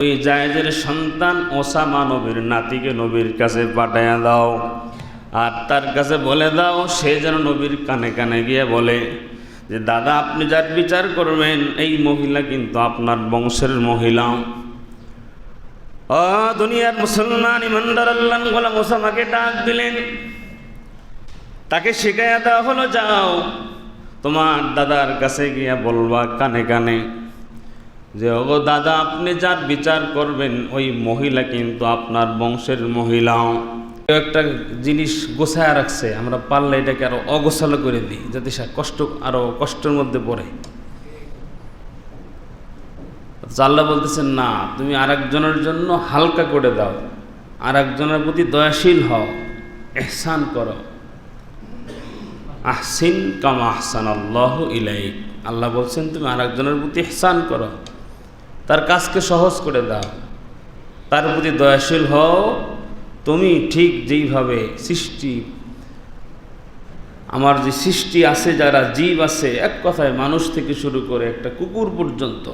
ওই জায়েজের সন্তান ওসামা নবীর নাতিকে নবীর কাছে পাঠাইয়া দাও, আর তার কাছে বলে দাও সে যেন নবীর কানে কানে গিয়ে বলে যে দাদা আপনি যার বিচার করবেন এই মহিলা কিন্তু আপনার বংশের মহিলা। দুনিয়ার মুসলমান ইমানদার আল্লাহর গোলাম ওসামাকে ডাক দিলেন, তাকে শিখাইয়া দেওয়া হলো যাও তোমার দাদার কাছে গিয়া বলবা কানে কানে যে ওগো দাদা আপনি যার বিচার করবেন ওই মহিলা কিন্তু আপনার বংশের মহিলা। একটা জিনিস গোছায় রাখছে, আমরা পারলে এটাকে আরো অগোছালো করে দিই যাতে সে আরো কষ্টের মধ্যে পড়ে। আল্লাহ বলতেছেন না, তুমি আরেকজনের জন্য হালকা করে দাও, আরেকজনের প্রতি দয়াশীল হও, ইহসান করো। আহসিন কামা আহসানাল্লাহু ইলাইক, আল্লাহ বলছেন তুমি আরেকজনের প্রতি ইহসান করো, তার কাজকে সহজ করে দাও, তার প্রতি দয়াশীল হও। তুমি ঠিক যেইভাবে আমার যে সৃষ্টি আছে, যারা জীব আছে, এক কথায় মানুষ থেকে শুরু করে একটা কুকুর পর্যন্ত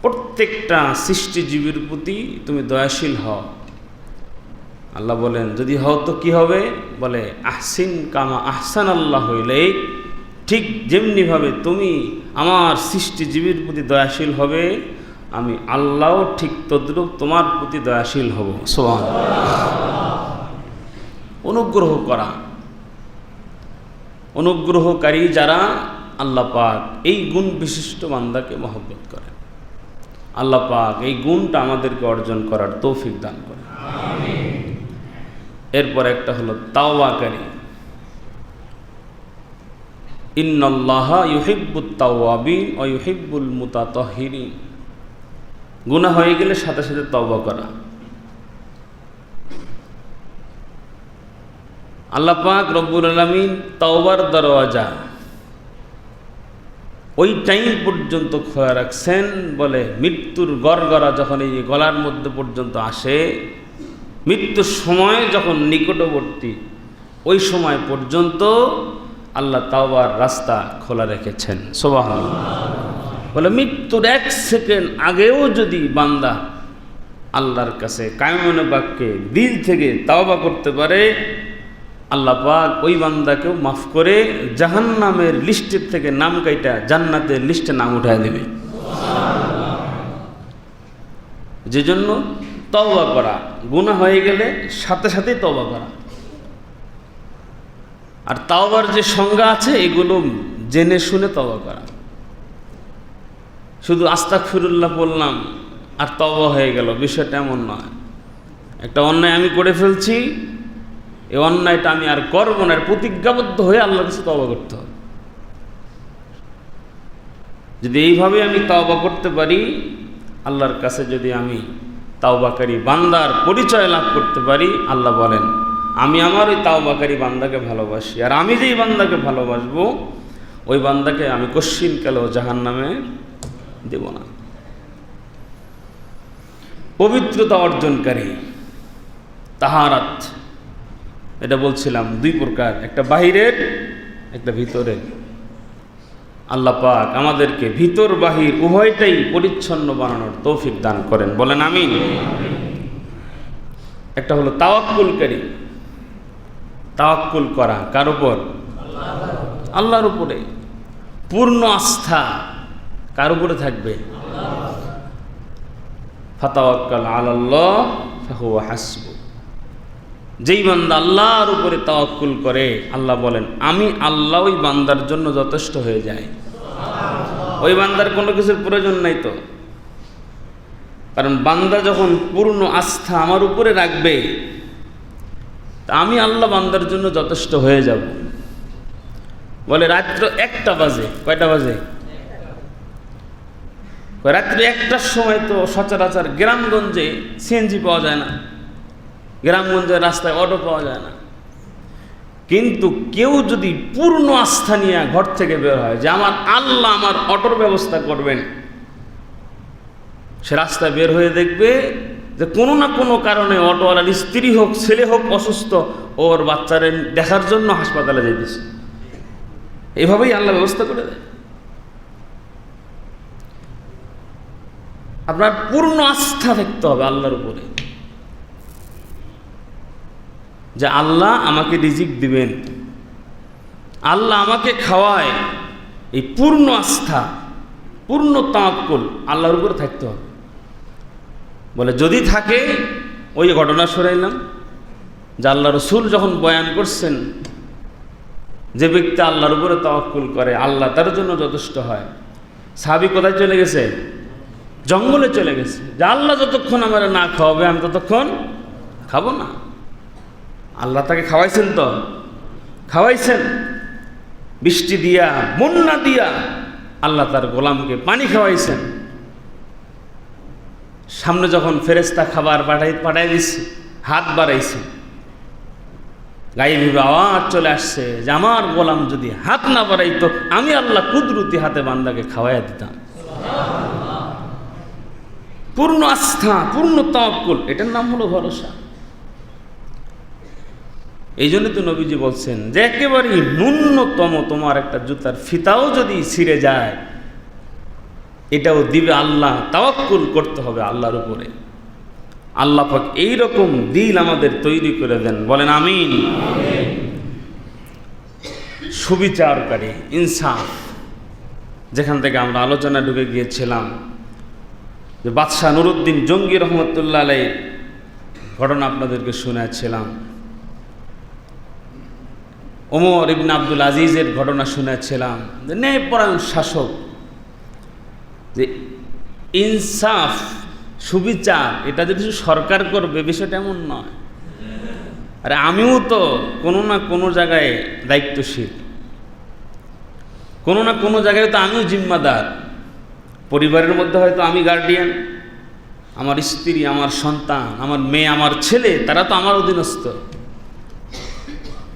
প্রত্যেকটা সৃষ্টিজীবীর প্রতি তুমি দয়াশীল হও। আল্লাহ বলেন যদি হও তো কি হবে, বলে আহসিন কামা আহসানাল্লাহু ইলাইক, ঠিক যেমনিভাবে তুমি আমার সৃষ্টিজীবীর প্রতি দয়াশীল হবে আমি আল্লাহও ঠিক তদ্রূপ তোমার প্রতি দয়াশীল হব। অনুগ্রহ করা, অনুগ্রহকারী যারা আল্লাহ পাক এই গুণ বিশিষ্ট বান্দাকে মহব্বত করে, আল্লাহ পাক এই গুণটা আমাদেরকে অর্জন করার তৌফিক দান করে। এরপর একটা হলো তাওবাকারী। ইন্নাল্লাহা ইউহিব্বুত তাওয়াবিন ওয়া ইউহিব্বুল মুতাতাহহিরিন। গুনাহ হয়ে গেলে সাথে সাথে তওবা করা। আল্লাহ পাক রব্বুল আলামিন তওবার দরওয়াজা ওই টাইম পর্যন্ত খোলা রাখছেন, বলে মৃত্যুর গড়গড়া যখন এই গলার মধ্যে পর্যন্ত আসে, মৃত্যুর সময় যখন নিকটবর্তী ওই সময় পর্যন্ত আল্লাহ তাওবার রাস্তা খোলা রেখেছেন। সুবহানাল্লাহ। বলে মৃত্যুর 1 সেকেন্ড আগেও যদি বান্দা আল্লাহর কাছে কায়মনে বাক্যে দিল থেকে তাওবা করতে পারে, আল্লাহ পাক ওই বান্দাকেও মাফ করে জাহান্নামের লিস্টের থেকে নাম কাইটা জান্নাতের লিস্টে নাম উঠায় দেবে। যে জন্য তওবা করা, গুনাহ হয়ে গেলে সাথে সাথেই তওবা করা। আর তাওবার যে সংজ্ঞা আছে এগুলো জেনে শুনে তওবা করা। শুধু আস্তাগফিরুল্লাহ বললাম আর তওবা হয়ে গেল, বিষয়টা এমন নয়। একটা অন্যায় আমি করে ফেলছি, এই অন্যায়টা আমি আর করব না, প্রতিজ্ঞাবদ্ধ হয়ে আল্লাহর কাছে তওবা করতে হবে। যদি এইভাবে আমি তওবা করতে পারি, আল্লাহর কাছে যদি আমি তাওবাকারী বান্দার পরিচয় লাভ করতে পারি, আল্লাহ বলেন আমি আমার ওই তাওবাকারী বান্দাকে ভালোবাসি, আর আমি যেই বান্দাকে ভালোবাসবো ওই বান্দাকে আমি কশ্চিনকালেও জাহান্নামে দেব না। পবিত্রতা অর্জনকারী তাহারাত, এটা বলছিলাম 2 প্রকার, একটা বাহিরের একটা ভিতরের। আল্লাহ পাক আমাদেরকে ভিতর বাহির উভয়টাই পরিচ্ছন্ন বানানোর তৌফিক দান করেন, বলেন আমিন। একটা হলো তাওয়াক্কুলকারী। তাওয়াক্কুল করা কার উপর? আল্লাহর উপরে। পূর্ণ আস্থা কার উপরে থাকবে? ফাতাওয়াক্কাল আলাল্লাহ ফাহুয়া হাসবু। যেই বান্দা আল্লাহর উপরে তাওয়াক্কুল করে, আল্লাহ বলেন আমি আল্লাহ ওই বান্দার জন্য যথেষ্ট হয়ে যায়। ওই বান্দার কোনো কিছুর প্রয়োজন নাই তো, কারণ বান্দা যখন পূর্ণ আস্থা আমার উপরে রাখবে, তা আমি আল্লাহ বান্দার জন্য যথেষ্ট হয়ে যাব। বলে রাত্র 1টা বাজে, কয়টা বাজে? রাত্রি 1টার সময় তো সচরাচর গ্রামগঞ্জে সিএনজি পাওয়া যায় না, গ্রামগঞ্জের রাস্তায় অটো পাওয়া যায় না। কিন্তু কেউ যদি পূর্ণ আস্থা নিয়ে ঘর থেকে বের হয় যে আমার আল্লাহ আমার অটোর ব্যবস্থা করবেন, সে রাস্তায় বের হয়ে দেখবে যে কোনো না কোনো কারণে অটোওয়ালার স্ত্রী হোক ছেলে হোক অসুস্থ, ওর বাচ্চারে দেখার জন্য হাসপাতালে যাইতেছে। এইভাবেই আল্লাহ ব্যবস্থা করে দেয়। আপনার পূর্ণ আস্থা থাকতে হবে আল্লাহর উপরে, যে আল্লাহ আমাকে রিজিক দিবেন, আল্লাহ আমাকে খাওয়ায়। এই পূর্ণ আস্থা, পূর্ণ তাওয়াক্কুল আল্লাহর উপরে থাকতে হবে। বলে যদি থাকে, ওই ঘটনা শোনাইলাম যে আল্লাহ রসুল যখন বয়ান করছেন, যে ব্যক্তি আল্লাহর উপরে তাওয়াক্কুল করে আল্লাহ তার জন্য যথেষ্ট হয়। সাহাবী কোথায় চলে গেছে? জঙ্গলে চলে গেছে, যে আল্লাহ যতক্ষণ আমার না খাওয়াবে আমি ততক্ষণ খাবো না। আল্লাহ তাকে খাওয়াইছেন, তো খাওয়াইছেন, বৃষ্টি দিয়া, বন্যা দিয়া আল্লাহ তার গোলামকে পানি খাওয়াইছেন। সামনে যখন ফেরেশতা খাবার পাঠাই দিচ্ছে, হাত বাড়াইছে, গায়েবী আওয়াজ চলে আসছে যে আমার গোলাম যদি হাত না বাড়াইতো, আমি আল্লাহ কুদরতি হাতে বান্দাকে খাওয়াইয়া দিতাম। পূর্ণ আস্থা, পূর্ণ তাওয়াক্কুল, এটার নাম হলো ভরসা। এই জন্য তো নবীজি বলছেন যে একেবারেই ন্যূনতম তোমার একটা জুতার ফিতাও যদি ছিঁড়ে যায়, এটাও দিবে আল্লাহ। তাওয়াক্কুল করতে হবে আল্লাহর উপরে। আল্লাহ পাক এইরকম দিল আমাদের তৈরি করে দেন, বলেন আমিন। সুবিচারকারী, ইনসাফ, যেখান থেকে আমরা আলোচনা ঢুকে গিয়েছিলাম যে বাদশাহ নুরুদ্দিন জঙ্গি রহমতুল্লাহ আলাইহির ঘটনা আপনাদেরকে শুনেছিলাম, ওমর ইবনে আব্দুল আজিজের ঘটনা শুনেছিলাম, যে ন্যায়পরায়ণ শাসক, যে ইনসাফ, সুবিচার এটা যদি সরকার করবে বিষয়টা এমন নয়। আরে আমিও তো কোনো না কোনো জায়গায় দায়িত্বশীল, কোনো না কোনো জায়গায় তো আমিও জিম্মাদার। পরিবারের মধ্যে হয়তো আমি গার্ডিয়ান, আমার স্ত্রী, আমার সন্তান, আমার মেয়ে, আমার ছেলে, তারা তো আমার অধীনস্থ।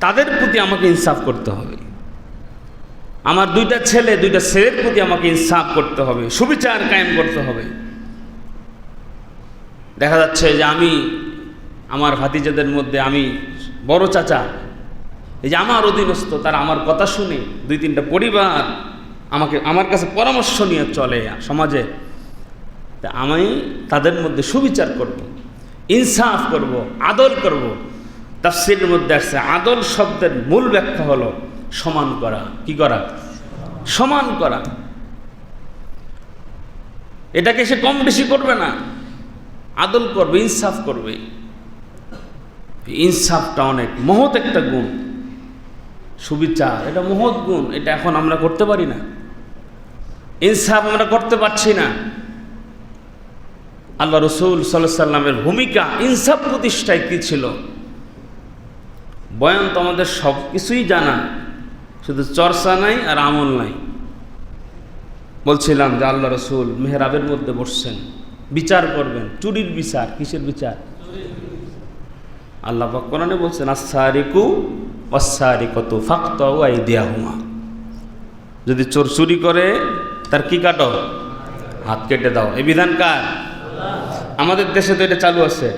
তাদের প্রতি আমাকে ইনসাফ করতে হবে। আমার দুইটা ছেলের প্রতি আমাকে ইনসাফ করতে হবে, সুবিচার কায়েম করতে হবে। দেখা যাচ্ছে যে আমি আমার ভাতিজাদের মধ্যে আমি বড় চাচা, এই যে আমার অধীনস্থ, তারা আমার কথা শুনে, দুই তিনটা পরিবার আমার কাছে পরামর্শ নিয়ে চলে সমাজে, তা আমি তাদের মধ্যে সুবিচার করব, ইনসাফ করব, আদল করব। তাফসীরের মধ্যে আসছে আদল শব্দের মূল ব্যাখ্যা হলো সমান করা। কি করা? সমান করা। এটাকে সে কম বেশি করবে না, আদল করবে, ইনসাফ করবে। ইনসাফটা অনেক মহৎ একটা গুণ। সুবিচার এটা মহৎ গুণ, এটা এখন আমরা করতে পারি না। ইনসাফ আমরা করতে পারছি না। আল্লাহ রসুল সাল্লাল্লাহু আলাইহি সাল্লামের ভূমিকা ইনসাফ প্রতিষ্ঠায় কী ছিল? বয়ান তো আমাদের সব কিছুই জানা, শুধু চর্চা নাই আর আমল নাই। বলছিলাম যে আল্লাহ রসুল মেহরাবের মধ্যে বসছেন, বিচার করবেন, চুরির বিচার। কিসের বিচার? আল্লাহ পাক কোরআনে বলছেন আস-সারিকু ওয়াস-সারিকাতু ফাকতাউ আইদিয়াহুমা। যদি চোর চুরি করে তার কি কাটো? হাত কেটে দাও। এই বিধান কার? আমাদের দেশে তো এটা চালু আছে,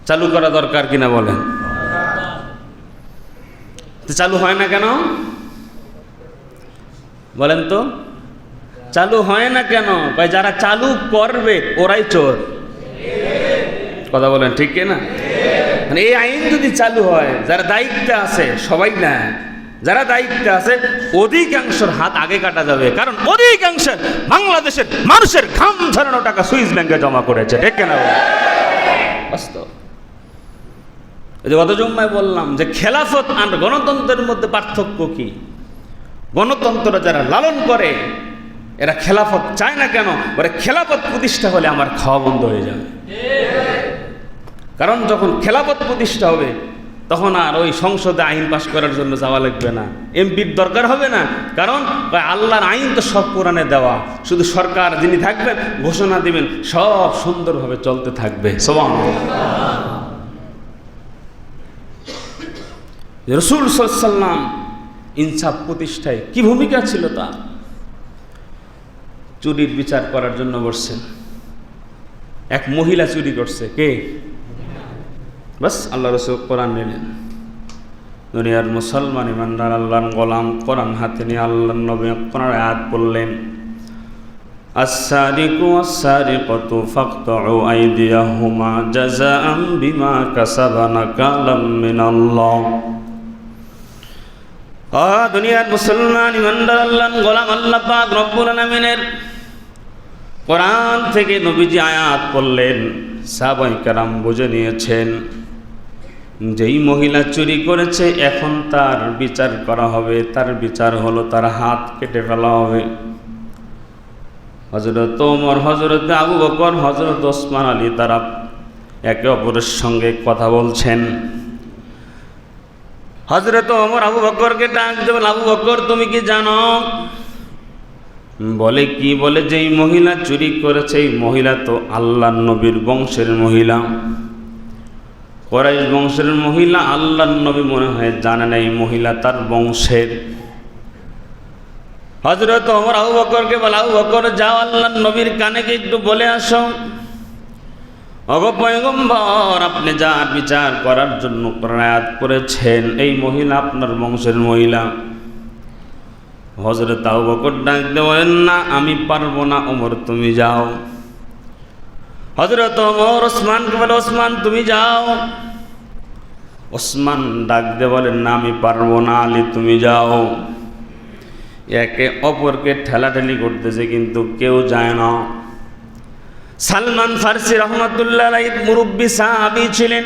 চালু করা দরকার কিনা বলেন? চালু হয় না কেন বলেন তো? চালু হয় না কেন? ভাই যারা চালু করবে ওরাই চোর। কথা বলেন ঠিক না? মানে এই আইন যদি চালু হয়, যারা দায়িত্বে আছে সবাই না, যারা দায়িত্বে আছে অধিকাংশের হাত আগে কাটা যাবে, কারণ অধিকাংশের বাংলাদেশের মানুষের ঘাম ঝরানো টাকা সুইস ব্যাংকে জমা করেছে। ঠিক না? বাস্তব। গত জুম্মায় বললাম যে খেলাফত আর গণতন্ত্রের মধ্যে পার্থক্য কি? গণতন্ত্র যারা লালন করে এরা খেলাফত চায় না কেন? বলে খেলাফত প্রতিষ্ঠা হলে আমার খাওয়া বন্ধ হয়ে যাবে। কারণ যখন খেলাফত প্রতিষ্ঠা হবে তখন আর ওই সংসদে আইন পাশ করার জন্য যাওয়া লাগবে না, এমপির দরকার হবে না। কারণ আল্লাহর আইন তো সব কোরআনে দেওয়া, শুধু সরকার যিনি থাকবেন ঘোষণা দিবেন, সব সুন্দরভাবে চলতে থাকবে। সুবহানাল্লাহ। রাসূল সাল্লাল্লাহু আলাইহি ওয়াসাল্লাম ইনসাফ প্রতিষ্ঠায় কি ভূমিকা ছিল তার? চুরির বিচার করার জন্য বসছেন, এক মহিলা চুরি করছে। কে? বাস আল্লাহ রাসূল কোরআন নিলেন, দুনিয়ার মুসলমান ইমানদার আল্লাহর গোলাম কোরআন হাতে নিয়ে আল্লাহর নবী কোরআন আয়াত পড়লেন, আস-সারিকু ওয়াস-সারিকাতু ফাকতাউ আইদিয়াহুমা জাযাআন বিমা কাসাবা নাকালাম মিনাল্লাহ। দুনিয়ার মুসলমান ইমানদার আল্লাহর গোলাম, আল্লাহ পাক রব্বুল আলামিনের কোরআন থেকে নবীজি আয়াত পড়লেন, সাহাবায়ে কেরাম বুঝে নিয়েছেন যেই মহিলা চুরি করেছে এখন তার বিচার করা হবে। তার বিচার হলো তার হাত কেটে ফেলা হবে। হযরত ওমর, হযরত আবু বকর, হযরত ওসমান আলী তারা একে অপরের সঙ্গে কথা বলছেন। হযরত ওমর আবু বকরকে ডাক দিয়ে বলে, আবু বকর তুমি কি জানো? বলে কি? বলে যেই মহিলা চুরি করেছে এই মহিলা তো আল্লাহর নবীর বংশের মহিলা, কুরাইশ বংশের মহিলা। আল্লাহর নবী মনে হয় জানেন এই মহিলা তার বংশের। হযরত ওমর আবু বকরকে বলে, আবু বকর যাও আল্লাহর নবীর কানে গিয়ে একটু বলে আসো, ওগো পয়গম্বর আপনি যার বিচার করার জন্য আয়াত করেছেন এই মহিলা আপনার বংশের মহিলা। হযরত আবু বকর ডাক দিয়ে বলেন, না আমি পারবো না, ওমর তুমি যাও। হযরত ওমর ওসমানকে বলে, ওসমান তুমি যাও। ওসমান ডাক দিয়ে বলেন, না আমি পারবো না, আলী তুমি যাও। একে অপরকে ঠেলাঠেলি করতেছে কিন্তু কেউ যায় না। সালমান ফারসি রহমাতুল্লাহ আলাইহি মুরব্বী সাহাবী ছিলেন,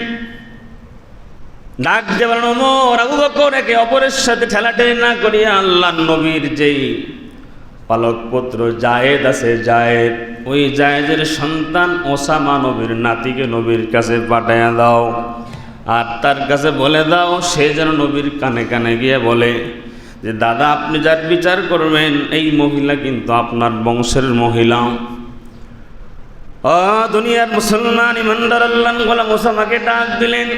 ডাক দিয়ে বলেন, ওমর আবু বকর একে অপরের সাথে ঠেলাঠেলি না করিয়া আল্লাহর নবীর যেই পালক পুত্র জায়েদ আছে, জায়েদ ওই জায়েদের সন্তান ওসামা নবীর নাতিকে নবীর কাছে পাঠাইয়া দাও, আর তার কাছে বলে দাও সে যেন নবীর কানে কানে গিয়ে বলে যে দাদা আপনি যার বিচার করবেন এই মহিলা কিন্তু আপনার বংশের মহিলা। দুনিয়ার মুসলমান ইমানদার আল্লাহর গোলাম ওসামাকে ডাক দিলেন,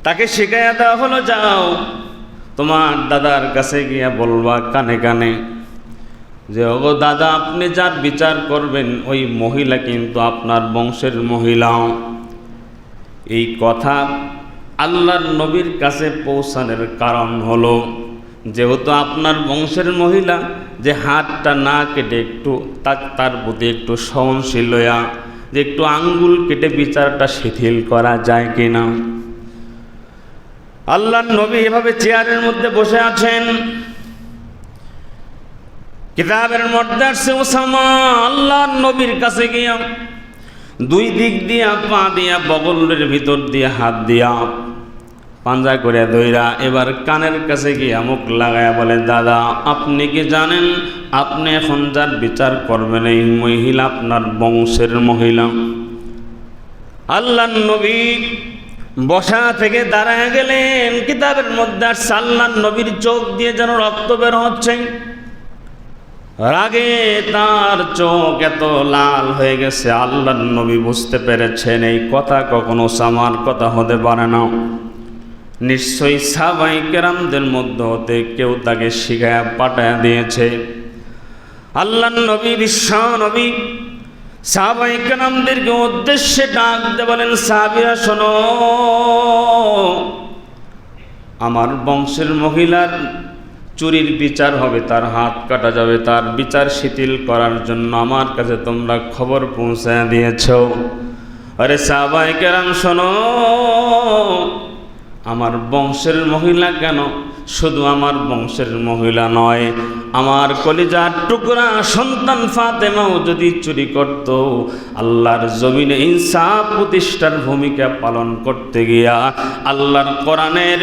তাকে শিখাইয়া দেওয়া হলো, যাও তোমার দাদার কাছে গিয়া বলবা কানে কানে যে ওগো দাদা আপনি যার বিচার করবেন ওই মহিলা কিন্তু আপনার বংশের মহিলা। এই কথা আল্লাহর নবীর কাছে পৌঁছানোর কারণ হলো যেহেতু আপনার বংশের মহিলা, যে হাতটা না কেটে একটু তার প্রতি একটু সহনশীল হইয়া যে একটু আঙ্গুল কেটে বিচারটা শিথিল করা যায় কিনা। আল্লাহর নবী এভাবে চেয়ারের মধ্যে বসে আছেন, কিতাবের মধ্যে আসছে ওসামা আল্লাহর নবীর কাছে গিয়া দুই দিক দিয়া পা দিয়া বগলের ভিতর দিয়ে হাত দিয়া পাঞ্জা করে ধইরা এবার কানের কাছে গিয়া মুখ লাগায়া বলে, দাদা আপনি কি জানেন আপনি এখন যার বিচার করবেন এই মহিলা আপনার বংশের মহিলা। আল্লাহর নবী বসা থেকে দাঁড়ায় গেলেন, কিতাবের মধ্যে আসছে আল্লাহর নবীর চোখ দিয়ে যেন রক্ত বের হচ্ছে, রাগে তার চোখ এত লাল হয়ে গেছে। আল্লাহর নবী বুঝতে পেরেছেন এই কথা কখনো ওসামার কথা হতে পারে না, নিশ্চয়ই সাহাবায়ে কেরামদের মধ্য হতে কেউ তাকে শিখায়া পাঠায়া দিয়েছে। আল্লাহর নবী বিশ্ব নবী সাহাবায়ে কেরামদেরকে উদ্দেশ্যে ডাক দিয়ে বলেন, সাহাবীরা শোনো, আমার বংশের মহিলার চুরির বিচার হবে, তার হাত কাটা যাবে, তার বিচার শিথিল করার জন্য আমার কাছে তোমরা খবর পৌঁছায় দিয়েছ। আরে সাহাবায়ে কেরাম শোনো, আমার বংশের মহিলা কেন, শুধু আমার বংশের মহিলা নয়, আমার কলিজার টুকরা সন্তান ফাতেমাও যদি চুরি করত, আল্লাহর জমিনে ইনসাফ প্রতিষ্ঠার ভূমিকা পালন করতে গিয়া, আল্লাহর কোরআনের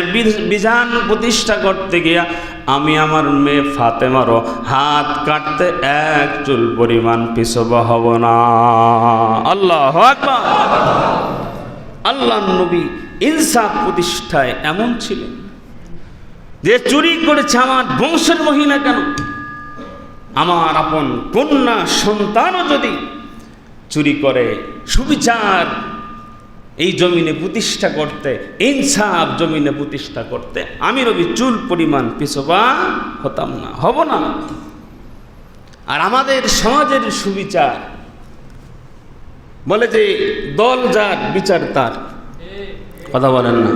বিধান প্রতিষ্ঠা করতে গিয়া আমি আমার মেয়ে ফাতেমারও হাত কাটতে এক চুল পরিমাণ পিছপা হব না। আল্লাহু আকবার। আল্লাহর নবী ইনসাফ প্রতিষ্ঠায় এমন ছিলেন যে চুরি করেছে আমার বংশের মহিলা কেন, আমার আপন কন্যা সন্তানও যদি চুরি করে, সুবিচার এই জমিনে প্রতিষ্ঠা করতে, ইনসাফ জমিনে প্রতিষ্ঠা করতে আমি নবী চুল পরিমাণ পিছপা হতাম না, হব না। আর আমাদের সমাজের সুবিচার বলে যে দল যার বিচার তার, কথা বলেন না,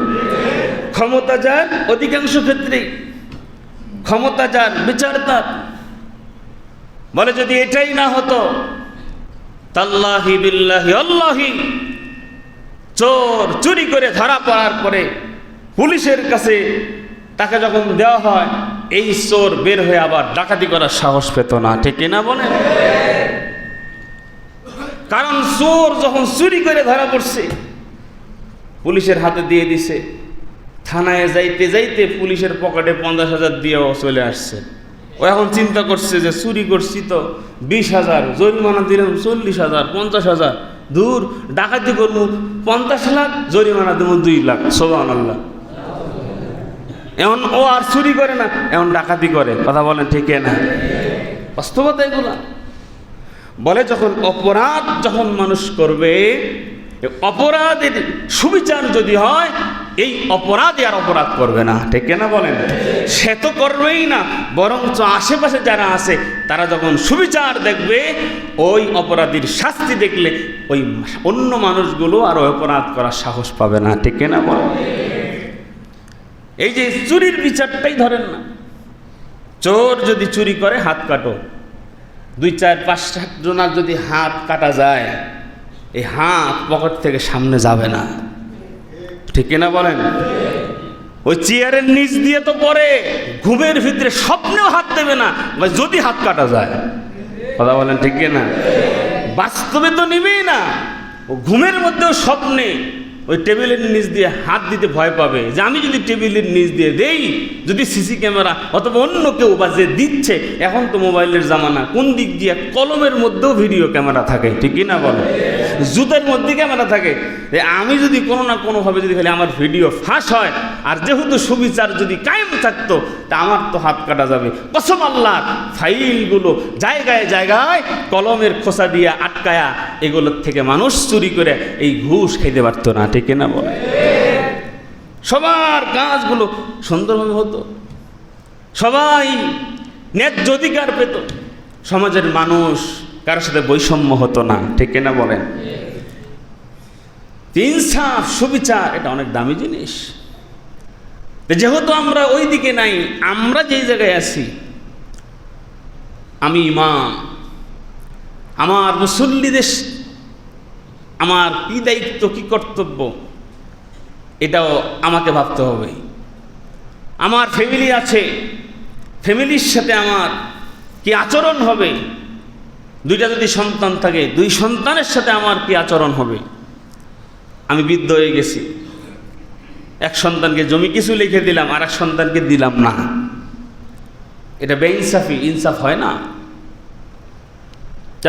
ক্ষমতা যার অধিকাংশ ক্ষেত্রেই ক্ষমতা যার বিচার তার। বলে যদি এটাই না হতো, তাল্লাহি বিল্লাহি আল্লাহি, চোর চুরি করে ধরা পড়ার পরে পুলিশের কাছে তাকে যখন দেওয়া হয়, এই চোর বের হয়ে আবার ডাকাতি করার সাহস পেত না। ঠিক কিনা বলেন? কারণ চোর যখন চুরি করে ধরা পড়ছে, পুলিশের হাতে দিয়ে দিছে, থানায় যাইতে যাইতে পুলিশের পকেটে 50,000 দিয়েও চলে আসছে। ও এখন চিন্তা করছে যে চুরি করছি তো 20,000, জরিমানা দিলাম 40,000, 50,000, দূর ডাকাতি করবো 50 লাখ, জরিমানা দেবো 2 লাখ। সুবহানাল্লাহ। এখন ও আর চুরি করে না, এখন ডাকাতি করে। কথা বলেন ঠিক না? বাস্তবতা এগুলা। বলে যখন অপরাধ যখন মানুষ করবে, অপরাধের সুবিচার যদি হয়, এই অপরাধী আর অপরাধ করবে না। ঠিক না বলেন? সে তো করবেই না, বরঞ্চ আশেপাশে যারা আছে তারা যখন সুবিচার দেখবে, ওই অপরাধীর শাস্তি দেখলে ওই অন্য মানুষগুলো আর অপরাধ করার সাহস পাবে না। ঠিক না বলেন? এই যে চুরির বিচারটাই ধরেন না, চোর যদি চুরি করে হাত কাটো, 2, 4, 5 জনার যদি হাত কাটা যায়, এই হাত পকেট থেকে সামনে যাবে না। ঠিক না বলেন? ওই চেয়ারের নিচ দিয়ে তো পরে ঘুমের ভিতরে স্বপ্নেও হাত দেবে না, যদি হাত কাটা যায়। কথা বলেন ঠিক না? বাস্তবে তো নিবেই না, ও ঘুমের মধ্যেও স্বপ্নে ওই টেবিলের নিচ দিয়ে হাত দিতে ভয় পাবে যে আমি যদি টেবিলের নিচ দিয়ে দেই, যদি সিসি ক্যামেরা অথবা অন্য কেউ বা যে দিচ্ছে, এখন তো মোবাইলের জামানা, কোন দিক দিয়ে কলমের মধ্যেও ভিডিও ক্যামেরা থাকে। ঠিক না বলে? জুতার মধ্যে ক্যামেরা থাকে। আমি যদি কোনো না কোনোভাবে যদি খালি আমার ভিডিও ফাঁস হয়, আর যেহেতু সুবিচার যদি কায়েম থাকতো, তা আমার তো হাত কাটা যাবে। কসম আল্লাহ, ফাইলগুলো জায়গায় জায়গায় কলমের খোসা দিয়ে আটকায়া, এগুলোর থেকে মানুষ চুরি করে এই ঘুষ খাইতে পারতো না। ঠিক না বলে? সবার কাজগুলো সুন্দরভাবে হতো, সবাই ন্যায্য অধিকার পেত, সমাজের মানুষ কারোর সাথে বৈষম্য হতো না। ঠিক না বলেন? ইনসাফ, সুবিচার, এটা অনেক দামি জিনিস। যেহেতু আমরা ওই দিকে নাই, আমরা যেই জায়গায় আছি, আমি ইমাম, আমার মুসল্লিদের আমার কি দায়িত্ব, কি কর্তব্য, এটাও আমাকে ভাবতে হবে। আমার ফ্যামিলি আছে, ফ্যামিলির সাথে আমার কি আচরণ হবে, 2টা যদি সন্তান থাকে, 2 সন্তানের সাথে আমার কি আচরণ হবে। আমি বৃদ্ধ হয়ে গেছি, এক সন্তানকে জমি কিছু লিখে দিলাম, আর এক সন্তানকে দিলাম না, এটা বেইনসাফি, ইনসাফ হয় না।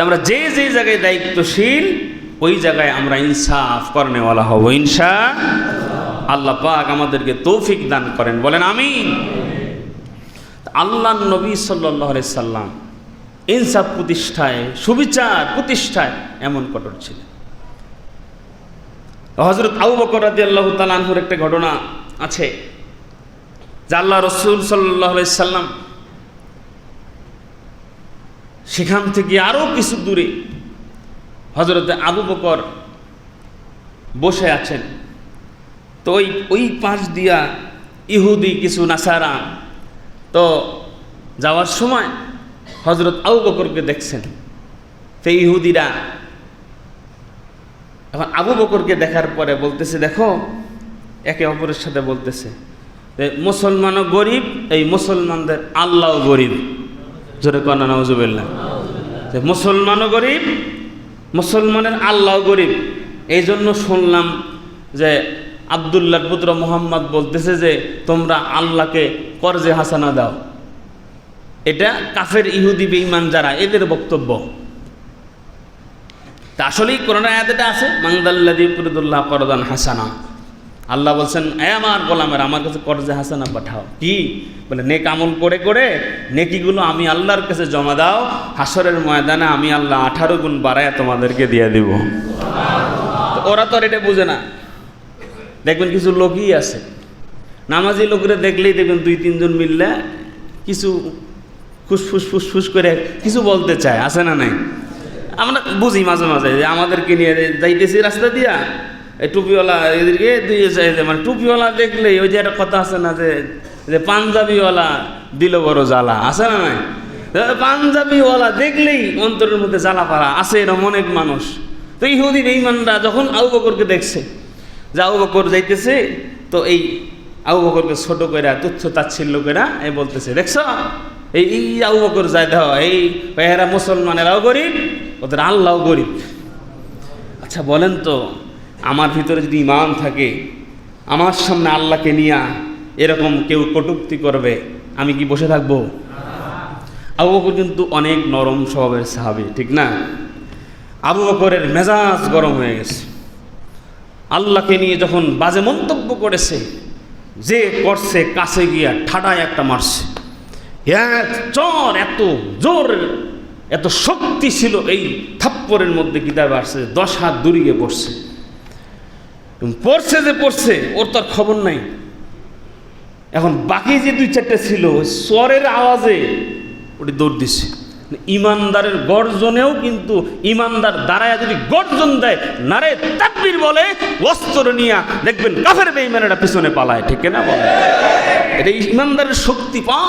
আমরা যে যে জায়গায় দায়িত্বশীল, ওই জায়গায় আমরা ইনসাফ করনেওয়ালা হব ইনশাআল্লাহ। আল্লাহ পাক আমাদেরকে তৌফিক দান করেন, বলেন আমিন। আল্লাহর নবী সাল্লাল্লাহু আলাইহি সাল্লাম ইনসাফ প্রতিষ্ঠায়, সুবিচার প্রতিষ্ঠায় এমন কঠোর ছিলেন। হযরত আবু বকর রাদিয়াল্লাহু তাআলা আনহুর একটা ঘটনা আছে, যে আল্লাহ রাসূল সাল্লাল্লাহু আলাইহি সাল্লাম সেখান থেকে আরো কিছু দূরে হযরত আবু বকর বসে আছেন। তো ওই পাশ দিয়া ইহুদি কিছু নাসারা তো যাওয়ার সময় হযরত আবু বকরকে দেখছেন। সেই ইহুদিরা এখন আবু বকরকে দেখার পরে বলতেছে, দেখো, একে অপরের সাথে বলতেছে যে মুসলমানও গরিব, এই মুসলমানদের আল্লাহও গরিব। জোরে কন্যা নাউজুবিল্লাহ। যে মুসলমানও গরিব, মুসলমানের আল্লাহও গরিব। এই জন্য শুনলাম যে আব্দুল্লাহর পুত্র মুহাম্মদ বলতেছে যে তোমরা আল্লাহকে কর্জে হাসানা দাও। এটা কাফের ইহুদি বেঈমান যারা, এদের বক্তব্য। তা আসলেই কোরআনের আয়াতে এটা আছে, মানদাল্লাযী ইউকরিদুল্লাহ করদান হাসানা। আল্লাহ বলছেন, আমার গোলামের আমার কাছে কর্জে হাসানা পাঠাও। কি বলে? নেক আমল করে করে নেকিগুলো আমি আল্লাহর কাছে জমা দাও, হাসরের ময়দানে আমি আল্লাহ 18 গুণ বাড়ায় তোমাদেরকে দিয়ে দিব। ওরা তো আর এটা বুঝে না। দেখবেন কিছু লোকই আছে, নামাজি লোকরা দেখলেই দেখবেন 2-3 জন মিললে কিছু ফুসফুস ফুসফুস করে কিছু বলতে চায়, আছে না নাই? আমরা বুঝি মাঝে মাঝে যে আমাদেরকে নিয়ে যাইতেছি রাস্তা দিয়া, এই টুপিওয়ালা এদেরকে দিয়ে মানে টুপিওয়ালা দেখলেই ওই যে একটা কথা আছে না, যে পাঞ্জাবিওয়ালা দিল বড় জ্বালা, আছে না নাই? পাঞ্জাবিওয়ালা দেখলেই অন্তরের মধ্যে জ্বালাপাড়া আছে, এরকম অনেক মানুষ। তো ইহুদি বেঈমানরা যখন আবু বকরকে দেখছে যে আবু বকর যাইতেছে, তো এই আবু বকরকে ছোট করে তুচ্ছ তাচ্ছিল্য করে এই বলতেছে, দেখছ এই আবু বকর যায় দেহ, এই এরা মুসলমানেরাও গরিব, ওদের আল্লাহও গরিব। আচ্ছা বলেন তো, আমার ভিতরে যদি ঈমান থাকে, আমার সামনে আল্লাহকে নিয়ে এরকম কেউ কটূক্তি করবে, আমি কি বসে থাকবো? আবু বকর কিন্তু অনেক নরম স্বভাবের সাহাবী, ঠিক না? আবু বকরের মেজাজ গরম হয়ে গেছে। আল্লাহকে নিয়ে যখন বাজে মন্তব্য করেছে, যে করছে কাছে গিয়া ঠাডায় একটা মারছে। চর এত জোর, এত শক্তি ছিল এই থাপ্পরের মধ্যে, কিতাবে আসছে 10 হাত দূরে গিয়ে পড়ছে। পড়ছে যে পড়ছে, ওর তো আর খবর নাই। এখন বাকি যে 2-4টা ছিল, স্বরের আওয়াজে ওটি দৌড় দিছে। ইমানদারের গর্জনেও কিন্তু ইমানদার দাঁড়ায় যদি গর্জন দেয়, নারে তাকবীর বলে, অস্ত্র নিয়ে দেখবেন কাফের বেঈমানেরা পিছনে পালায়, ঠিক না বলে? এটা ইমানদারের শক্তি পা।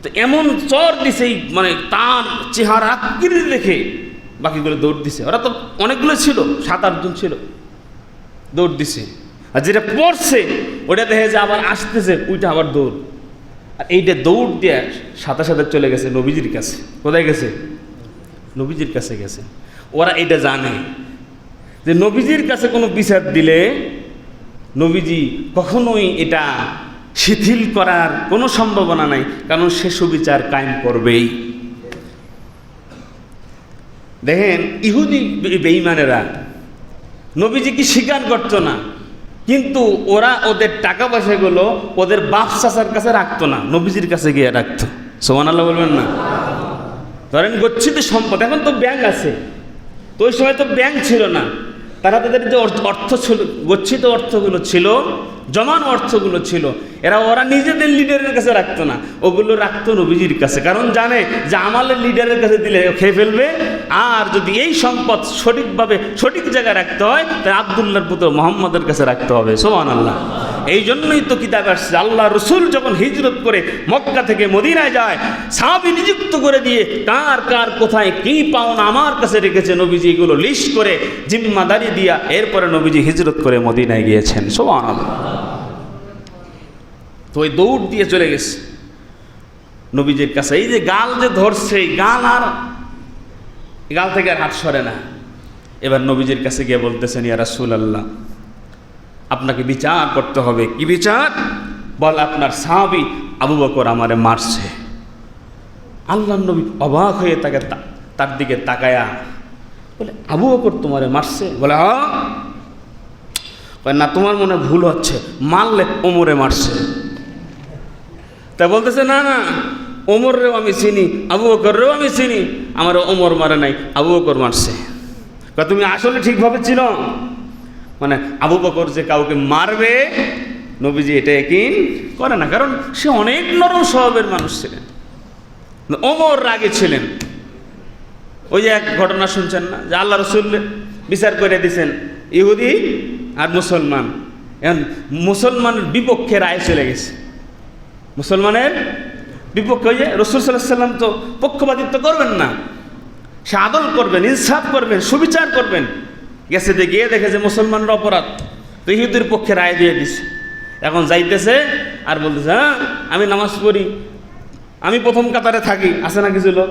তো এমন চর দিছে, মানে তার চেহারা আকৃতি দেখে বাকিগুলো দৌড় দিছে। ওরা তো অনেকগুলো ছিল, 7-8 জন ছিল, দৌড় দিছে। আর যেটা পড়ছে ওটা দেখে যে আবার আসতেছে, ওইটা আবার দৌড়। আর এইটা দৌড় দিয়ে সাথে সাথে চলে গেছে নবীজির কাছে। কোথায় গেছে? নবীজির কাছে গেছে। ওরা এটা জানে যে নবীজির কাছে কোনো বিচার দিলে নবীজি কখনোই এটা শিথিল করার কোনো সম্ভাবনা নাই, কারণ সে সুবিচার কায়েম করবেই। দেখেন ইহুদি বেঈমানেরা নবীজিকে স্বীকার করতো না, কিন্তু ওরা ওদের টাকা পয়সাগুলো ওদের বাপ চাচার কাছে রাখতো না, নবীজির কাছে গিয়ে রাখতো। সুবহানাল্লাহ বলবেন না? ধরেন গচ্ছিত সম্পদ, এখন তো ব্যাংক আছে, তো ওই সময় তো ব্যাংক ছিল না। তারা তাদের যে অর্থ ছিল, গচ্ছিত অর্থগুলো ছিল, জমানো অর্থগুলো ছিল, ওরা নিজেদের লিডারের কাছে রাখতো না, ওগুলো রাখতো নবীজির কাছে। কারণ জানে যে আমাদের লিডারের কাছে দিলে খেয়ে ফেলবে, আর যদি এই সম্পদ সঠিকভাবে সঠিক জায়গায় রাখতে হয়, তাই আব্দুল্লাহর পুত্র মুহাম্মদের কাছে রাখতে হবে। সুবহানাল্লাহ। এই জন্যই তো কিতাবে আসছে, আল্লাহ রসুল যখন হিজরত করে মক্কা থেকে মদিনায় যায়, সাহাবী নিযুক্ত করে দিয়ে কার কার কোথায় কি পাওনা আমার কাছে রেখেছে, নবীজি এগুলো লিস্ট করে জিম্মাদারি দিয়া এরপরে নবীজি হিজরত করে মদিনায় গিয়েছেন। সুবহানাল্লাহ। তো ওই দৌড় দিয়ে চলে গেছে নবীজির কাছে। এই যে গাল যে ধরছে, এই গাল থেকে আর হাত সরে না। এবার নবীজির কাছে গিয়ে বলতেছেন, ইয়া রাসূলুল্লাহ, আপনাকে বিচার করতে হবে। কি বিচার? বল, আপনার সাহাবী আবু বকর আমারে মারছে। আল্লাহর নবী অবাক হয়ে তার দিকে তাকায়া বলে, আবু বকর তোমারে মারছে? বলে হ্যাঁ। না, তোমার মনে ভুল হচ্ছে, মারলে ওমরে মারছে। তা বলতেছে, না না, ওমররেও আমি চিনি, আবু বকররেও আমি চিনি, আমার ওমর মারে নাই, আবু বকর মারছে। তুমি আসলে ঠিকভাবে ছিল, মানে আবু বকর যে কাউকে মারবে নবীজি এটা ইয়াকিন করে না, কারণ সে অনেক নরম স্বভাবের মানুষ ছিলেন। ওমর রাগে ছিলেন। ওই যে এক ঘটনা শুনছেন না, যে আল্লাহ রসুল বিচার করে দিয়েছেন ইহুদি আর মুসলমান, এখন মুসলমানের বিপক্ষে রায় চলে গেছে। মুসলমানের বিপক্ষে, ওই যে রসুল সাল্লাল্লাহু আলাইহি ওয়াসাল্লাম তো পক্ষপাতিত্ব করবেন না, সে আদল করবেন, ইনসাফ করবেন, সুবিচার করবেন। গেছে গিয়ে দেখে যে মুসলমানরা অপরাধ, তো ইহুদির পক্ষে রায় দিয়ে দিছে। এখন যাইতেছে আর বলতেছে, হ্যাঁ আমি নামাজ পড়ি, আমি প্রথম কাতারে থাকি, আছে না কিছু লোক,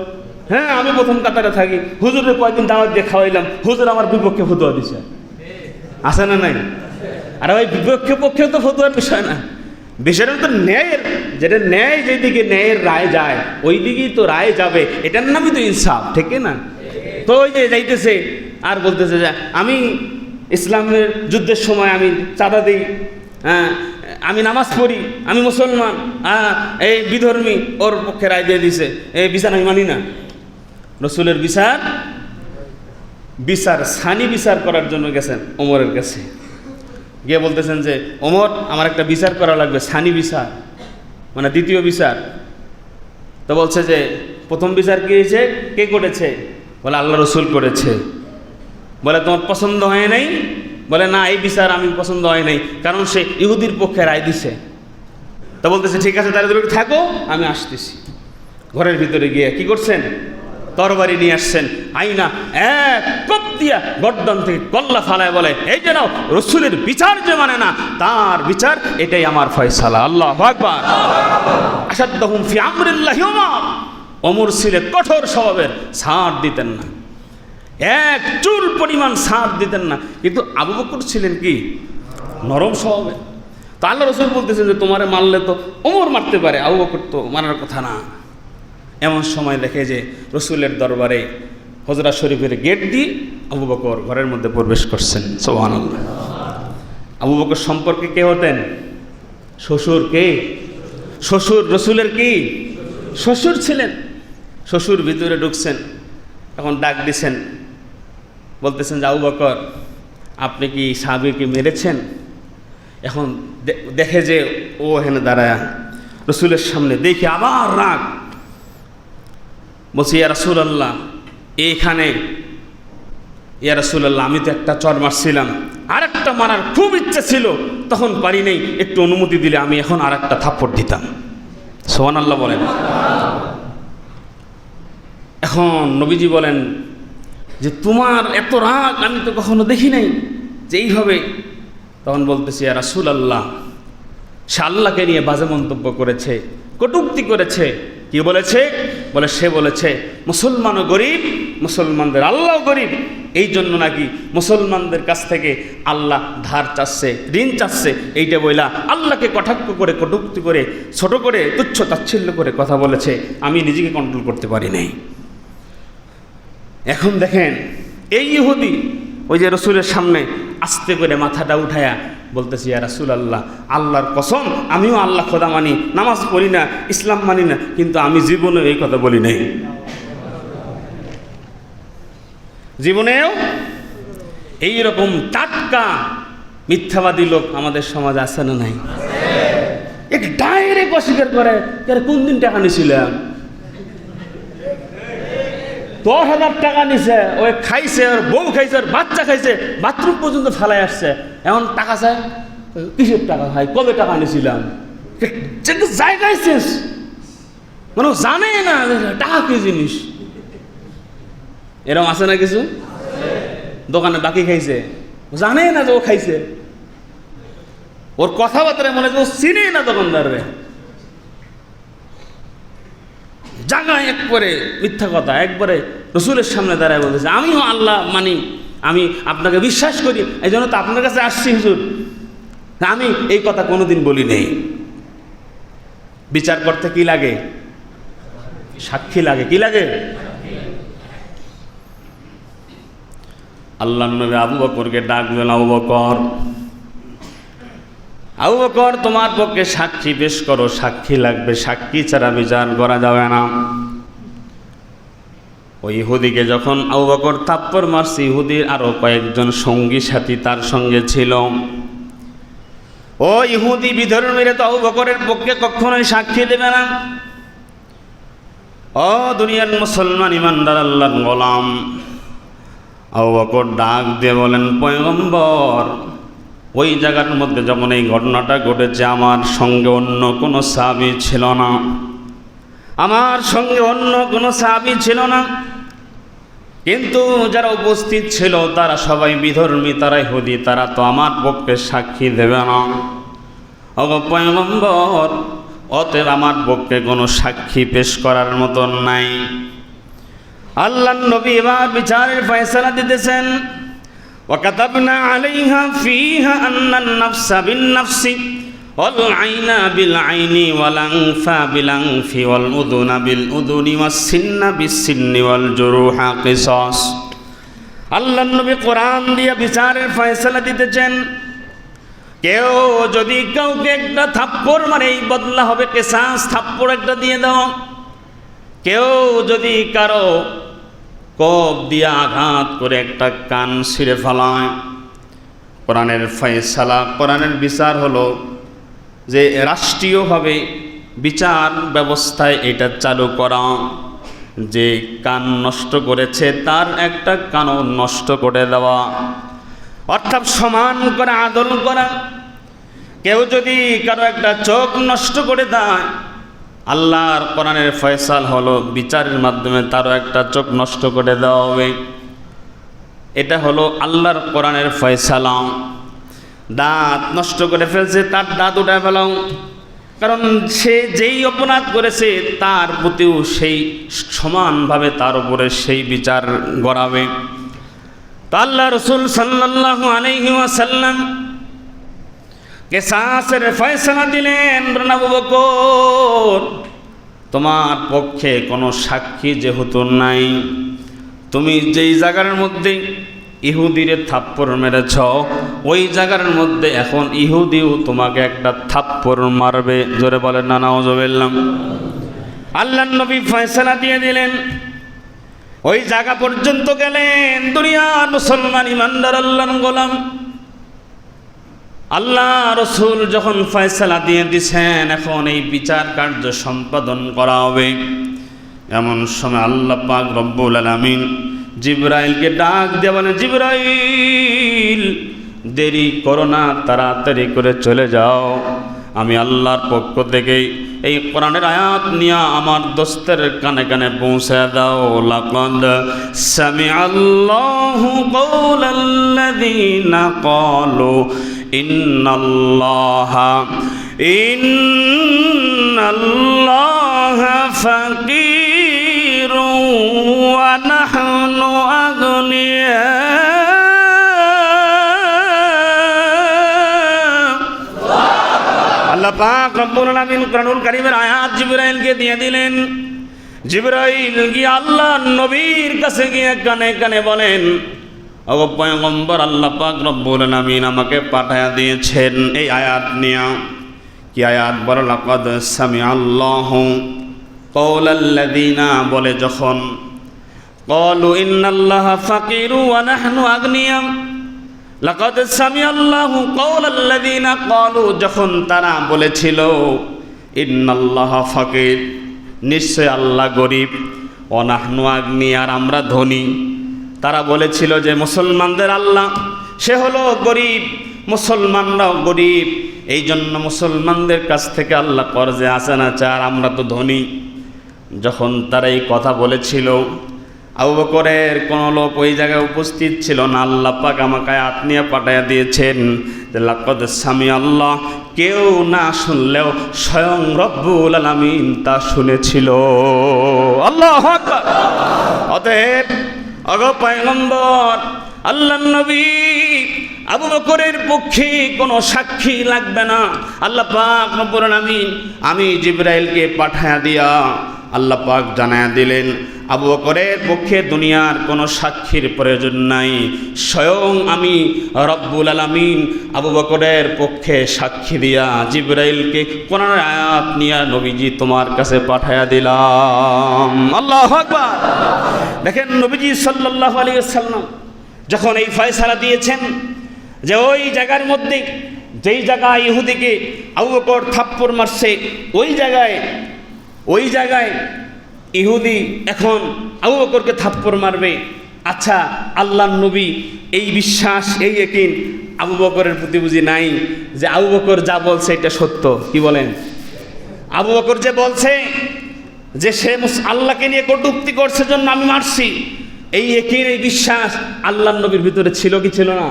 হ্যাঁ আমি প্রথম কাতারে থাকি, হুজুরের কয়েকদিন দাওয়াত দিয়ে খাওয়াইলাম, হুজুর আমার বিপক্ষে ফতোয়া দিছে, আছে না নাই? আর ওই বিপক্ষে পক্ষে তো ফতোয়ার বিষয় না, বিষয়টা তো ন্যায়ের, যেটা ন্যায় যেদিকে ন্যায়ের রায় যায় ওই দিকেই তো রায় যাবে, এটার নামই তো ইনসাফ, ঠিক না? তো ওই যে যাইতেছে আর বলতেছে যে আমি ইসলামের যুদ্ধের সময় আমি চাঁদা দিই, হ্যাঁ আমি নামাজ পড়ি, আমি মুসলমান, এই বিধর্মী, ওর পক্ষে রায় দিয়ে দিছে, এই বিচার আমি মানি না। রসুলের বিচার সানি বিচার করার জন্য গেছেন ওমরের কাছে, গিয়ে বলতেছেন যে ওমর আমার একটা বিচার করা লাগবে, সানি বিচার, মানে দ্বিতীয় বিচার। তো বলছে যে প্রথম বিচার কি হয়েছে, কে করেছে? বলে আল্লাহ রসুল করেছে। বলে তোমার পছন্দ হয় নাই? বলে না, এই বিচার আমি পছন্দ হয় নাই, কারণ সে ইহুদির পক্ষে রায় দিছে। তো বলতেছে ঠিক আছে, তাহলে তুমি থাকো, আমি আসতেছি। ঘরের ভিতরে গিয়ে কি করছেন? তরবারি নিয়ে আসছেন। আইনা এক কোপ দিয়া গর্দন থেকে কল্লা ফালায় বলে, এই যে নাও, রসুলের বিচার যে মানে না তার বিচার, এটাই আমার ফয়সালা। আল্লাহু আকবার। আসাদ্দাহুম ফি আমরিল্লাহি ওমর। ওমর ছিলেন কঠোর স্বভাবের, ছাড় দিতেন না, এক চুল পরিমাণ ছাড় দিতেন না। কিন্তু আবু বকর ছিলেন কি নরম স্বভাবের। তো আল্লাহ রসুল বলতেছেন যে তোমারে মারলে তো ওমর মারতে পারে, আবু বকর তো মারার কথা না। এমন সময় দেখে যে রসুলের দরবারে হজরা শরীফের গেট দিয়ে আবু বকর ঘরের মধ্যে প্রবেশ করছেন। সুবহানাল্লাহ। আবু বকর সম্পর্কে কে হতেন? শ্বশুর। কে? শ্বশুর। রসুলের কি শ্বশুর ছিলেন। শ্বশুর ভিতরে ঢুকছেন, এখন ডাক দিছেন, বলতেছেন যে আবু বকর আপনি কি সাহাবীকে মেরেছেন? এখন দেখে যে ও এখানে দাঁড়ায় রসুলের সামনে, দেখে আবার রাগ, বলছি ইয়া রাসূলুল্লাহ, এইখানে ইয়া রাসূলুল্লাহ আমি তো একটা চর মারছিলাম, আর একটা মারার খুব ইচ্ছা ছিল, তখন পারি নাই, একটু অনুমতি দিলে আমি এখন আর একটা থাপ্পড় দিতাম। সুবহানাল্লাহ বলেন। এখন নবীজি বলেন যে তোমার এত রাগ আমি তো কখনো দেখি নাই যে এইভাবে। তখন বলতেছি ইয়া রাসূলুল্লাহ, সে আল্লাহকে নিয়ে বাজে মন্তব্য করেছে, কটূক্তি করেছে। কি বলেছে? বলে সে বলেছে মুসলমানও গরিব, মুসলমানদের আল্লাহও গরিব, এই জন্য নাকি মুসলমানদের কাছ থেকে আল্লাহ ধার চাচ্ছে, ঋণ চাচ্ছে। এইটা বইলা আল্লাহকে কটাক্ষ করে, কটূক্তি করে, ছোট করে, তুচ্ছ তাচ্ছিল্য করে কথা বলেছে। আমি নিজেকে কন্ট্রোল করতে পারি নাই। এখন দেখেন এই ইহুদি ওই যে রসুলের সামনে আস্তে করে মাথাটা উঠায়া বলতেছি ইয়া রাসূলুল্লাহ, আল্লাহর কসম আমিও আল্লাহ খোদা মানি, নামাজ পড়ি না, ইসলাম মানি না, কিন্তু আমি জীবনে এই কথা বলি নাই। জীবনেও এইরকম টাটকা মিথ্যাবাদী লোক আমাদের সমাজে আছে না নাই? এক ডাইরেক্ট অস্বীকার করে, কোন দিন টাকা নিয়েছিলাম, 10,000 টাকা নিছে, ওই খাইছে, ওর বউ খাইছে, ওর বাচ্চা খাইছে, বাথরুম পর্যন্ত ফেলাই আসছে, এখন টাকা চায়। কিসের টাকা ভাই, কবে টাকা নিয়েছিলাম? জায়গায় শেষ, মানে জানে না টাকা কি জিনিস। এরকম আছে না কিছু? দোকানে বাকি খাইছে, জানে না যে ও খাইছে, ওর কথাবার্তায় মনে হচ্ছে ও চিনে না দোকানদারে। জায়গায় একবারে মিথ্যা কথা, একবারে রসুলের সামনে দাঁড়ায় বলতেছে আমিও আল্লাহ মানি, আমি আপনাকে বিশ্বাস করি, এই জন্য তো আপনার কাছে আসছি হুজুর, আমি এই কথা কোনোদিন বলি নেই। বিচার করতে কি লাগে? সাক্ষী লাগে। কি লাগে? আল্লাহর নবী আবু বকরকে ডাক দিলেন, আবু বকর, আবু বকর তোমার পক্ষে সাক্ষী পেশ করো, সাক্ষী লাগবে, সাক্ষী ছাড়া বিচার করা যাবে না। ওই ইহুদিকে যখন আবু বকর থাপ্পড় মারছে, ইহুদির আরো কয়েকজন সঙ্গী সাথী তার সঙ্গে ছিল। ও ইহুদি বিধর্মীরা তো আবু বকরের পক্ষে কখনোই সাক্ষী দেবে না। ও দুনিয়ার মুসলমান ইমানদার আল্লাহর গোলাম, আবু বকর ডাক দিয়ে বলেন পয়গম্বর, ওই জায়গার মধ্যে যখন এই ঘটনাটা ঘটেছে আমার সঙ্গে অন্য কোনো সাহাবী ছিল না, আমার সঙ্গে অন্য কোনো সাহাবী ছিল না, কিন্তু যারা উপস্থিত ছিল তারা সবাই বিধর্মী, তারা ইহুদি, তারা তো আমার পক্ষে সাক্ষী দেবে না। ওগো পয়গম্বর, অতএব আমার পক্ষে কোনো সাক্ষী পেশ করার মতন নাই। আল্লাহর নবী এবার বিচারের ফয়সালা দিতেছেন। وكتبنا عليها فيها أن النفس بالنفس والعين بالعين والأنف بالأنف والأذن بالأذن والسن بالسن والجروح قصاص। আল্লাহর নবী কোরআন দিয়ে বিচারের ফয়সালা দিতেছেন। কেউ যদি কাউকে একটা থাপ্পড় মারে, এই বদলা হবে কিসাস, থাপ্পড় একটা দিয়ে দাও। কেউ যদি কারো কোপ দিয়ে আঘাত করে একটা কান ছিঁড়ে ফেলায়, কোরআনের ফয়সালা, কোরআনের বিচার হলো যে রাষ্ট্রীয়ভাবে বিচার ব্যবস্থায় এটা চালু করা, যে কান নষ্ট করেছে তার একটা কানও নষ্ট করে দেওয়া, অর্থাৎ সমান করে আদল করা। কেউ যদি কারো একটা চোখ নষ্ট করে দেয়, আল্লাহর কোরআনের ফয়সাল হলো বিচারের মাধ্যমে তারও একটা চোখ নষ্ট করে দেওয়া হবে। এটা হলো আল্লাহর কোরআনের ফয়সালা। দাঁত নষ্ট করে ফেলছে, তার দাঁত উঠায় ফেলাও, কারণ সে যেই অপরাধ করেছে তার প্রতিও সেই সমানভাবে তার উপরে সেই বিচার গড়াবে। তা আল্লাহ রাসূল সাল্লাল্লাহু আলাইহি ওয়াসাল্লাম কিসাসের ফয়সালা দিলেন। আবু বকর, তোমার পক্ষে কোনো সাক্ষী যেহেতু নাই, তুমি যেই জায়গার মধ্যে ইহুদিরে থাপ্পড় মেরেছ ওই জায়গার মধ্যে এখন ইহুদিও তোমাকে একটা থাপ্পড় মারবে। জোরে বলেন না নাউজুবিল্লাহ। আল্লাহর নবী ফয়সালা দিয়ে দিলেন, ওই জায়গা পর্যন্ত গেলেন। দুনিয়ার মুসলমান ইমানদার আল্লাহর গোলাম, আল্লাহ রসুল যখন ফয়সালা দিয়ে দিছেন এখন এই বিচার কার্য সম্পাদন করা হবে, এমন সময় আল্লাহ পাক রব্বুল আলামিন জিবরাইলকে ডাক দিয়ে বলেন, জিবরাইল দেরি করো না, তাড়াতাড়ি করে চলে যাও, আমি আল্লাহর পক্ষ থেকে এই কোরআনের আয়াত নিয়ে আমার দোস্তের কানে কানে পৌঁছে দাও। লাকাদ সামিআল্লাহু কাওলাল্লাযীনা ক্বালু ইন্নাল্লাহা ফাকীরু ওয়া নাহনু আগনিয়া। আল্লাহ পাক রব্বুল আলামিন কোরআনুল কারীমের আয়াত জিবরাইলকে দিয়ে দিলেন। জিবরাইল গিয়ে আল্লাহর নবীর কাছে গিয়ে কানে কানে বলেন, ওগো পয়গম্বর, আল্লাহ পাক রব্বুল আলামিন আমাকে পাঠায়া দিয়েছেন এই আয়াত নিয়ে। কি আয়াত? বলো, লাকাদ সামিআল্লাহু কাওলাল্লাযীনা বলে যখন ক্বালু ইন্নাল্লাহা ফাকীরু ওয়া নাহনু আগনিয়া। লাকাদ সামিআল্লাহু কাওলাল্লাযীনা ক্বালু, যখন তারা বলেছিল ইন্নাল্লাহা ফাকীর, নিশ্চয় আল্লাহ গরিব, ওয়া নাহনু আগনিয়া, আর আমরা ধনী। তারা বলেছিল যে মুসলমানদের আল্লাহ সে হলো গরিব, মুসলমানরাও গরিব, এই জন্য মুসলমানদের কাছ থেকে আল্লাহ কর্জে আসে না চার, আমরা তো ধনী। যখন তারা এই কথা বলেছিল, আবু বকরের কোনো লোক ওই জায়গায় উপস্থিত ছিল না। আল্লাহ পাক আমাকে আয়াত নিয়ে পাঠাইয়া দিয়েছেন যে লাকাদ সামিআল্লাহ, কেউ না শুনলেও স্বয়ং রব্বুল আলামিন তা শুনেছিল। আল্লাহু আকবার। অতএব ওগো পয়গম্বর, আল্লাহর নবী, আবু বকরের পক্ষে কোনো সাক্ষী লাগবে না। আল্লাহ পাক রব্বুল আলামিন আমি জিবরাইলকে পাঠায়া দিয়া আল্লাহ পাক জানায়া দিলেন, আবু বকরের পক্ষে দুনিয়ার কোনো সাক্ষীর প্রয়োজন নাই, স্বয়ং আমি রব্বুল আলামিন আবু বকরের পক্ষে সাক্ষী দিয়া জিবরাইলকে কোরআনের আয়াত নিয়ে নবীজি তোমার কাছে পাঠায়া দিলাম। আল্লাহু আকবার। দেখেন, নবীজি সাল্লাল্লাহু আলাইহি ওয়াসাল্লাম যখন এই ফয়সালা দিয়েছেন যে ওই জায়গার মধ্যে যেই জায়গায় ইহুদিকে আবু বকর থাপ্পড় মারছে ওই জায়গায় ইহুদি এখন আবু বকরকে থাপ্পড় মারবে। আচ্ছা, আল্লাহর নবী এই বিশ্বাস, এই ইয়াকিন আবু বকরের প্রতি বুঝি নাই যে আবু বকর যা বলছে এটা সত্য? কি বলেন? আবু বকর যে বলছে যে সে আল্লাহকে নিয়ে কটূক্তি করছে জন্য আমি মারছি, এই ইয়াকিন, এই বিশ্বাস আল্লাহর নবীর ভিতরে ছিল কি ছিল না?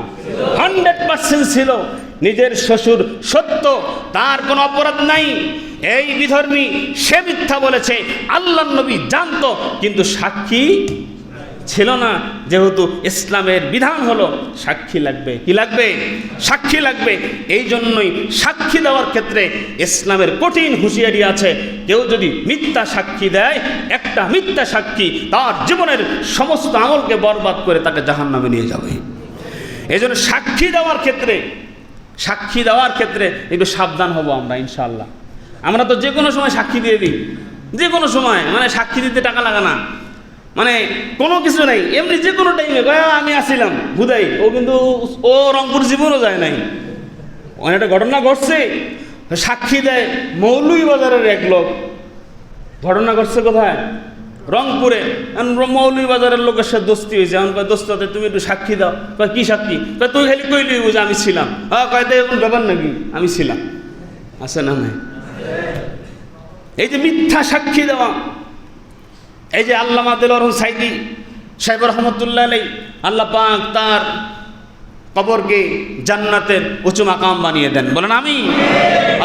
100% ছিল। নিজের শ্বশুর সত্য, তার কোনো অপরাধ নাই, এই বিধর্মী সে মিথ্যা বলেছে, আল্লাহর নবী জানতো, কিন্তু সাক্ষী ছিল না। যেহেতু ইসলামের বিধান হলো সাক্ষী লাগবে। কি লাগবে? সাক্ষী লাগবে। এই জন্যই সাক্ষী দেওয়ার ক্ষেত্রে ইসলামের কঠিন হুঁশিয়ারি আছে। কেউ যদি মিথ্যা সাক্ষী দেয়, একটা মিথ্যা সাক্ষী তার জীবনের সমস্ত আমলকে বরবাদ করে তাকে জাহান্নামে নিয়ে যাবে। এই জন্য সাক্ষী দেওয়ার ক্ষেত্রে একটু সাবধান হব আমরা ইনশাআল্লাহ। আমরা তো যে কোনো সময় সাক্ষী দিয়ে দিই, যে কোনো সময়, মানে সাক্ষী দিতে টাকা লাগে না, মানে কোনো কিছু নাই, এমনি যে কোনো টাইমে আমি আসছিলাম হুদাই, ও কিন্তু ও রংপুর জীবনও যায় নাই, অনেকটা ঘটনা ঘটছে, সাক্ষী দেয় মৌলভীবাজারের এক লোক। ঘটনা ঘটছে কোথায়? রংপুরে। মৌলভীবাজারের লোকের সাথে দোস্তি হয়েছে। এখন কয়, দোস্ত তুমি একটু সাক্ষী দাও। কয়, কি সাক্ষী? কয়, তুই খালি কইলি বুঝে আমি ছিলাম। হ্যাঁ, কয়, এরকম ব্যাপার নাকি? আমি ছিলাম। আছে না নাই? এই যে মিথ্যা সাক্ষী দেওয়া, এই যে আল্লামা দেলোয়ার হোসেন সাইদি সাহেব রহমতুল্লাহ আলাইহি, আল্লাহ পাক তার কবরকে জান্নাতের উঁচু মাকাম বানিয়ে দেন, বলেন আমি।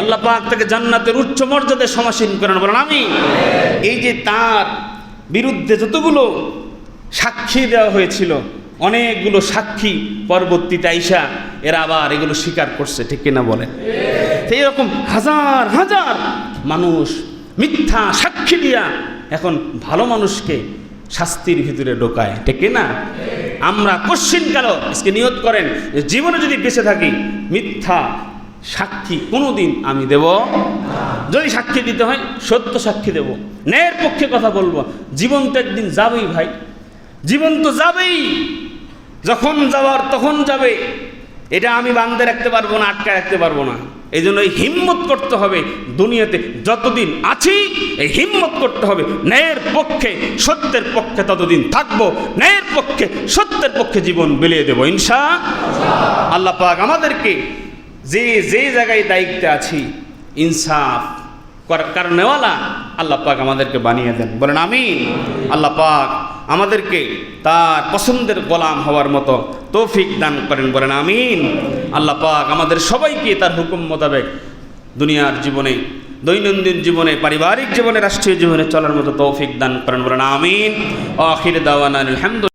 আল্লাহ পাক তাকে জান্নাতের উচ্চ মর্যাদায় সমাসীন করেন, বলেন আমি। এই যে তার বিরুদ্ধে যতগুলো সাক্ষী দেওয়া হয়েছিল, অনেকগুলো সাক্ষী পরবর্তীতে আইসা এরা আবার এগুলো স্বীকার করছে, ঠিক কিনা বলেন? এইরকম হাজার হাজার মানুষ মিথ্যা সাক্ষী দিয়া এখন ভালো মানুষকে শাস্তির ভিতরে ঢোকায়, ঠিক কিনা? আমরা কোশ্চিনকাল আজকে নিয়ত করেন যে জীবনে যদি বেঁচে থাকি মিথ্যা সাক্ষী কোনোদিন আমি দেব। যদি সাক্ষী দিতে হয় সত্য সাক্ষী দেব, ন্যায়ের পক্ষে কথা বলবো। জীবন তো একদিন যাবেই ভাই, জীবন তো যাবেই, যখন যাওয়ার তখন যাবে। এটা আমি বাঁধতে রাখতে পারবো না, আটকে রাখতে পারবো না। এই জন্য এই হিম্মত করতে হবে, দুনিয়াতে যতদিন আছি এই হিম্মত করতে হবে, ন্যায়ের পক্ষে সত্যের পক্ষে ততদিন থাকবো, ন্যায়ের পক্ষে সত্যের পক্ষে জীবন বিলিয়ে দেবো ইনশাআল্লাহ। আল্লাহ পাক আমাদেরকে যে যে জায়গায় দায়িত্বে আছি ইনসাফ কারণেওয়ালা আল্লাহ পাক আমাদেরকে বানিয়ে দেন, বলেন আমিন। আল্লাহ পাক আমাদেরকে তার পছন্দের গোলাম হওয়ার মতো তৌফিক দান করেন, বলেন আমিন। আল্লাহ পাক আমাদের সবাইকে তার হুকুম মোতাবেক দুনিয়ার জীবনে, দৈনন্দিন জীবনে, পারিবারিক জীবনে, রাষ্ট্রীয় জীবনে চলার মতো তৌফিক দান করেন, বলেন আমিন। আখির দাওয়ানা আলহামদুলিল্লাহ।